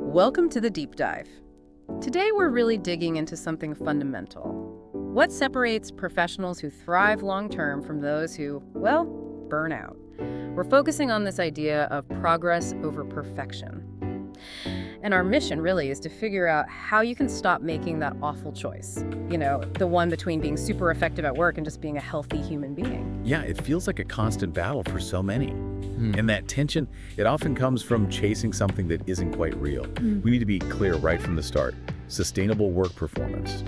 Welcome to the deep dive. Today we're really digging into something fundamental. What separates professionals who thrive long-term from those who, well, burn out? We're focusing on this idea of progress over perfection. And our mission really is to figure out how you can stop making that awful choice. You know, the one between being super effective at work and just being a healthy human being. Yeah, it feels like a constant battle for so many. And that tension, it often comes from chasing something that isn't quite real. We need to be clear right from the start. Sustainable work performance.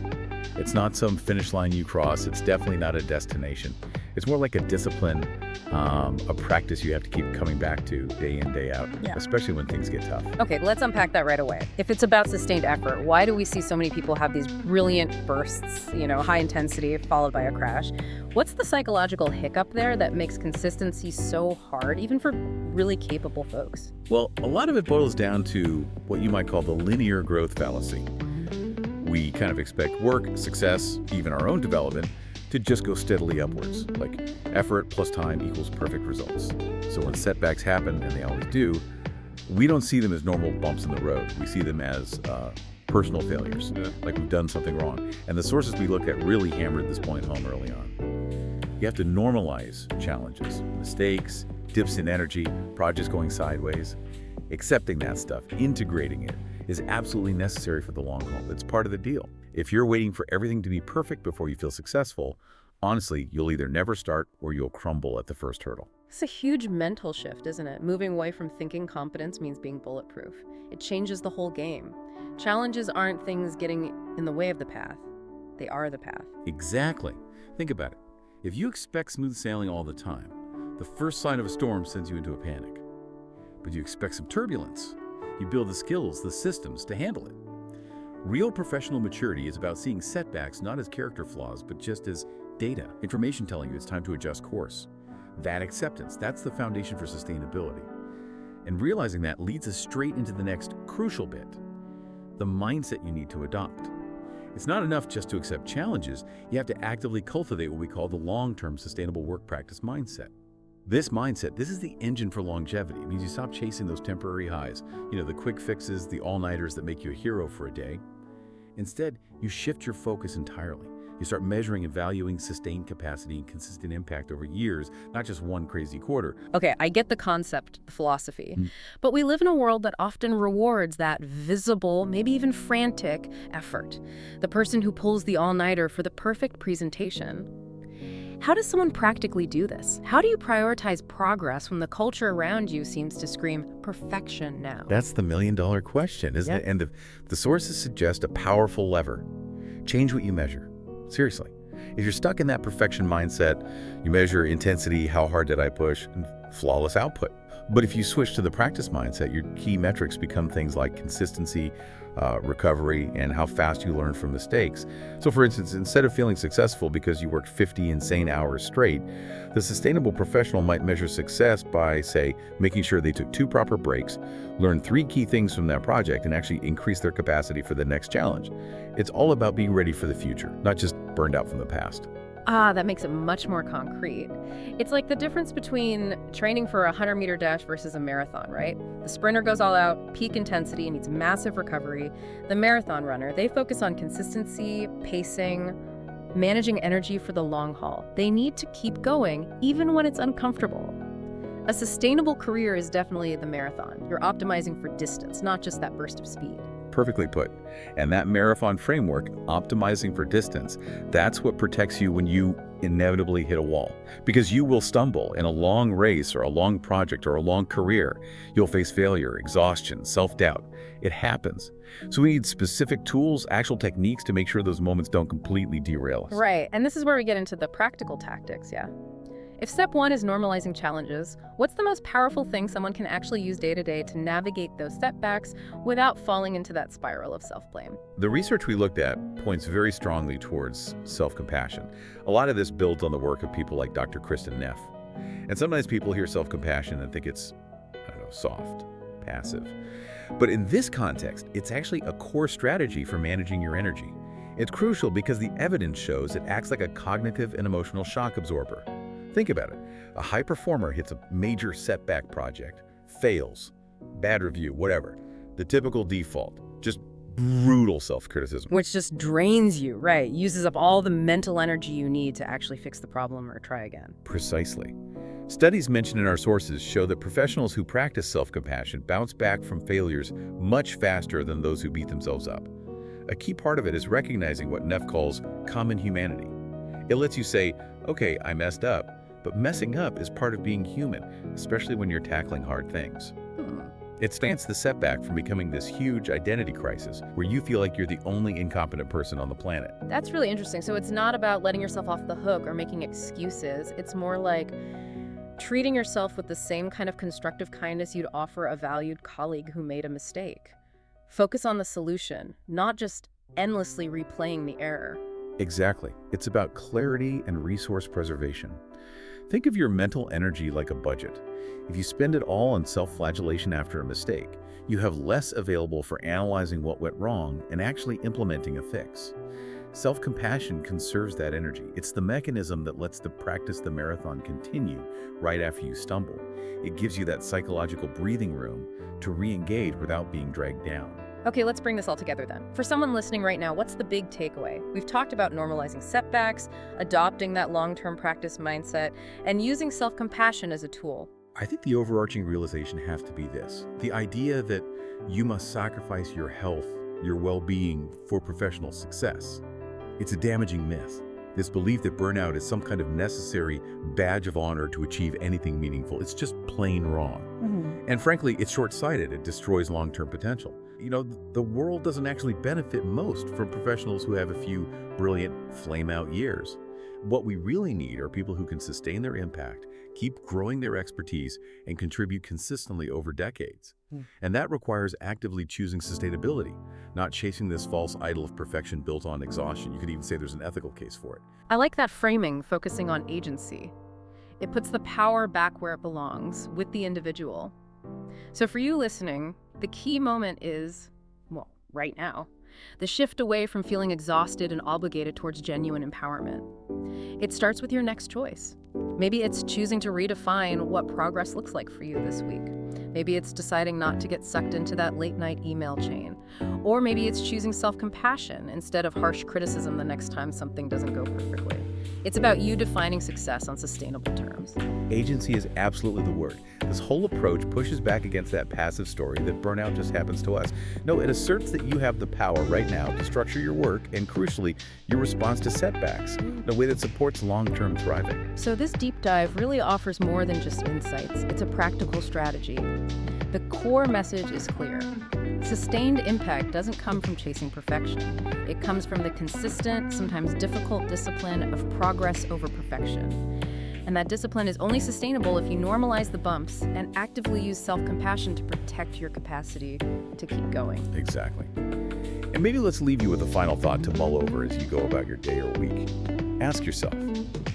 It's not some finish line you cross. It's definitely not a destination. It's more like a discipline, a practice you have to keep coming back to day in, day out, especially when things get tough. Okay, let's unpack that right away. If it's about sustained effort, why do we see so many people have these brilliant bursts, high intensity followed by a crash? What's the psychological hiccup there that makes consistency so hard, even for really capable folks? Well, a lot of it boils down to what you might call the linear growth fallacy. We kind of expect work, success, even our own development, to just go steadily upwards, like effort plus time equals perfect results. So when setbacks happen, and they always do, we don't see them as normal bumps in the road. We see them as personal failures, like we've done something wrong. And the sources we look at really hammered this point home early on. You have to normalize challenges, mistakes, dips in energy, projects going sideways. Accepting that stuff, integrating it, is absolutely necessary for the long haul. It's part of the deal. If you're waiting for everything to be perfect before you feel successful, honestly, you'll either never start or you'll crumble at the first hurdle. It's a huge mental shift, isn't it? Moving away from thinking competence means being bulletproof. It changes the whole game. Challenges aren't things getting in the way of the path. They are the path. Exactly. Think about it. If you expect smooth sailing all the time, the first sign of a storm sends you into a panic. But you expect some turbulence. You build the skills, the systems to handle it. Real professional maturity is about seeing setbacks not as character flaws, but just as data, information telling you it's time to adjust course. That acceptance, that's the foundation for sustainability. And realizing that leads us straight into the next crucial bit, the mindset you need to adopt. It's not enough just to accept challenges, you have to actively cultivate what we call the long-term sustainable work practice mindset. This mindset, this is the engine for longevity. It means you stop chasing those temporary highs, the quick fixes, the all-nighters that make you a hero for a day. Instead, you shift your focus entirely. You start measuring and valuing sustained capacity and consistent impact over years, not just one crazy quarter. Okay, I get the concept, the philosophy, but we live in a world that often rewards that visible, maybe even frantic effort. The person who pulls the all-nighter for the perfect presentation. How does someone practically do this? How do you prioritize progress when the culture around you seems to scream perfection now? That's the million-dollar question, isn't it? And the sources suggest a powerful lever. Change what you measure. Seriously. If you're stuck in that perfection mindset, you measure intensity, how hard did I push, and flawless output. But if you switch to the practice mindset, your key metrics become things like consistency, recovery, and how fast you learn from mistakes. So for instance, instead of feeling successful because you worked 50 insane hours straight, the sustainable professional might measure success by, say, making sure they took 2 proper breaks, learned 3 key things from that project, and actually increase their capacity for the next challenge. It's all about being ready for the future, not just burned out from the past. That makes it much more concrete. It's like the difference between training for a 100-meter dash versus a marathon, right? The sprinter goes all out, peak intensity, needs massive recovery. The marathon runner, they focus on consistency, pacing, managing energy for the long haul. They need to keep going, even when it's uncomfortable. A sustainable career is definitely the marathon. You're optimizing for distance, not just that burst of speed. Perfectly put. And that marathon framework, optimizing for distance, that's what protects you when you inevitably hit a wall. Because you will stumble in a long race or a long project or a long career. You'll face failure, exhaustion, self-doubt. It happens. So we need specific tools, actual techniques to make sure those moments don't completely derail us. Right, and this is where we get into the practical tactics, If step 1 is normalizing challenges, what's the most powerful thing someone can actually use day to day to navigate those setbacks without falling into that spiral of self-blame? The research we looked at points very strongly towards self-compassion. A lot of this builds on the work of people like Dr. Kristin Neff. And sometimes people hear self-compassion and think it's, soft, passive. But in this context, it's actually a core strategy for managing your energy. It's crucial because the evidence shows it acts like a cognitive and emotional shock absorber. Think about it. A high performer hits a major setback project, fails, bad review, whatever. the typical default, just brutal self-criticism. Which just drains you, right? Uses up all the mental energy you need to actually fix the problem or try again. Precisely. Studies mentioned in our sources show that professionals who practice self-compassion bounce back from failures much faster than those who beat themselves up. A key part of it is recognizing what Neff calls common humanity. It lets you say, okay, I messed up, but messing up is part of being human, especially when you're tackling hard things. It stands the setback from becoming this huge identity crisis where you feel like you're the only incompetent person on the planet. That's really interesting. So it's not about letting yourself off the hook or making excuses. It's more like treating yourself with the same kind of constructive kindness you'd offer a valued colleague who made a mistake. Focus on the solution, not just endlessly replaying the error. Exactly. It's about clarity and resource preservation. Think of your mental energy like a budget. If you spend it all on self-flagellation after a mistake, you have less available for analyzing what went wrong and actually implementing a fix. Self-compassion conserves that energy. It's the mechanism that lets the practice the marathon continue right after you stumble. It gives you that psychological breathing room to re-engage without being dragged down. Okay, let's bring this all together then. For someone listening right now, what's the big takeaway? We've talked about normalizing setbacks, adopting that long-term practice mindset, and using self-compassion as a tool. I think the overarching realization has to be this: the idea that you must sacrifice your health, your well-being for professional success. It's a damaging myth. This belief that burnout is some kind of necessary badge of honor to achieve anything meaningful. It's just plain wrong. And frankly, it's short-sighted. It destroys long-term potential. You know, the world doesn't actually benefit most from professionals who have a few brilliant flame-out years. What we really need are people who can sustain their impact, keep growing their expertise, and contribute consistently over decades. And that requires actively choosing sustainability, not chasing this false idol of perfection built on exhaustion. You could even say there's an ethical case for it. I like that framing, focusing on agency. It puts the power back where it belongs, with the individual. So for you listening, the key moment is, well, right now, the shift away from feeling exhausted and obligated towards genuine empowerment. It starts with your next choice. Maybe it's choosing to redefine what progress looks like for you this week. Maybe it's deciding not to get sucked into that late-night email chain. Or maybe it's choosing self-compassion instead of harsh criticism the next time something doesn't go perfectly. It's about you defining success on sustainable terms. Agency is absolutely the word. This whole approach pushes back against that passive story that burnout just happens to us. No, it asserts that you have the power right now to structure your work and, crucially, your response to setbacks in a way that supports long-term thriving. So this deep dive really offers more than just insights. It's a practical strategy. The core message is clear. Sustained impact doesn't come from chasing perfection. It comes from the consistent, sometimes difficult discipline of progress over perfection. And that discipline is only sustainable if you normalize the bumps and actively use self-compassion to protect your capacity to keep going. Exactly. And maybe let's leave you with a final thought to mull over as you go about your day or week. Ask yourself,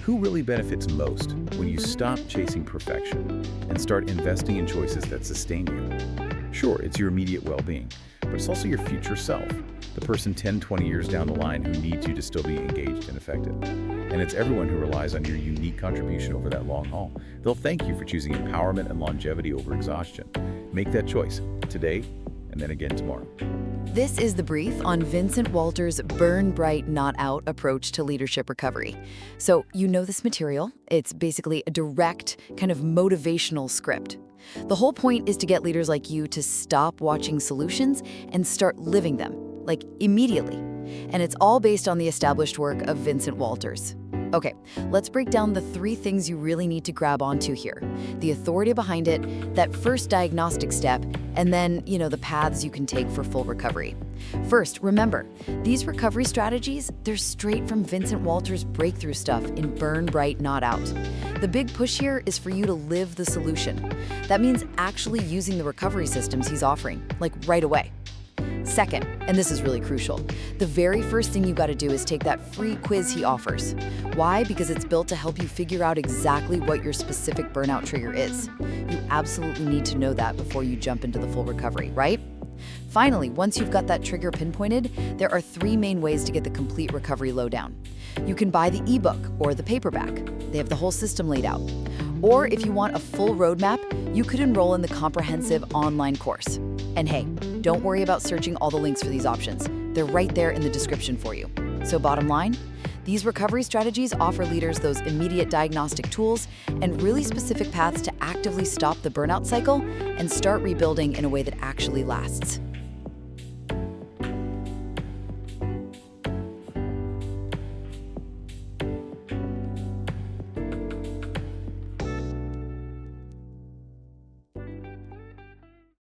who really benefits most when you stop chasing perfection and start investing in choices that sustain you? Sure, it's your immediate well-being, but it's also your future self, the person 10, 20 years down the line who needs you to still be engaged and effective. And it's everyone who relies on your unique contribution over that long haul. They'll thank you for choosing empowerment and longevity over exhaustion. Make that choice today and then again tomorrow. This is the brief on Vincent Walter's Burn Bright, Not Out approach to leadership recovery. So you know this material. It's basically a direct, kind of motivational script. The whole point is to get leaders like you to stop watching solutions and start living them, like immediately. And it's all based on the established work of Vincent Walters. Okay, let's break down the 3 things you really need to grab onto here. The authority behind it, that first diagnostic step, and then, the paths you can take for full recovery. First, remember, these recovery strategies, they're straight from Vincent Walters' breakthrough stuff in Burn Bright, Not Out. The big push here is for you to live the solution. That means actually using the recovery systems he's offering, like right away. Second, and this is really crucial, the very first thing you got to do is take that free quiz he offers. Why? Because it's built to help you figure out exactly what your specific burnout trigger is. You absolutely need to know that before you jump into the full recovery, right? Finally, once you've got that trigger pinpointed, there are 3 main ways to get the complete recovery lowdown. You can buy the ebook or the paperback. They have the whole system laid out. Or if you want a full roadmap, you could enroll in the comprehensive online course. And hey, Don't worry about searching all the links for these options. They're right there in the description for you. So bottom line, these recovery strategies offer leaders those immediate diagnostic tools and really specific paths to actively stop the burnout cycle and start rebuilding in a way that actually lasts.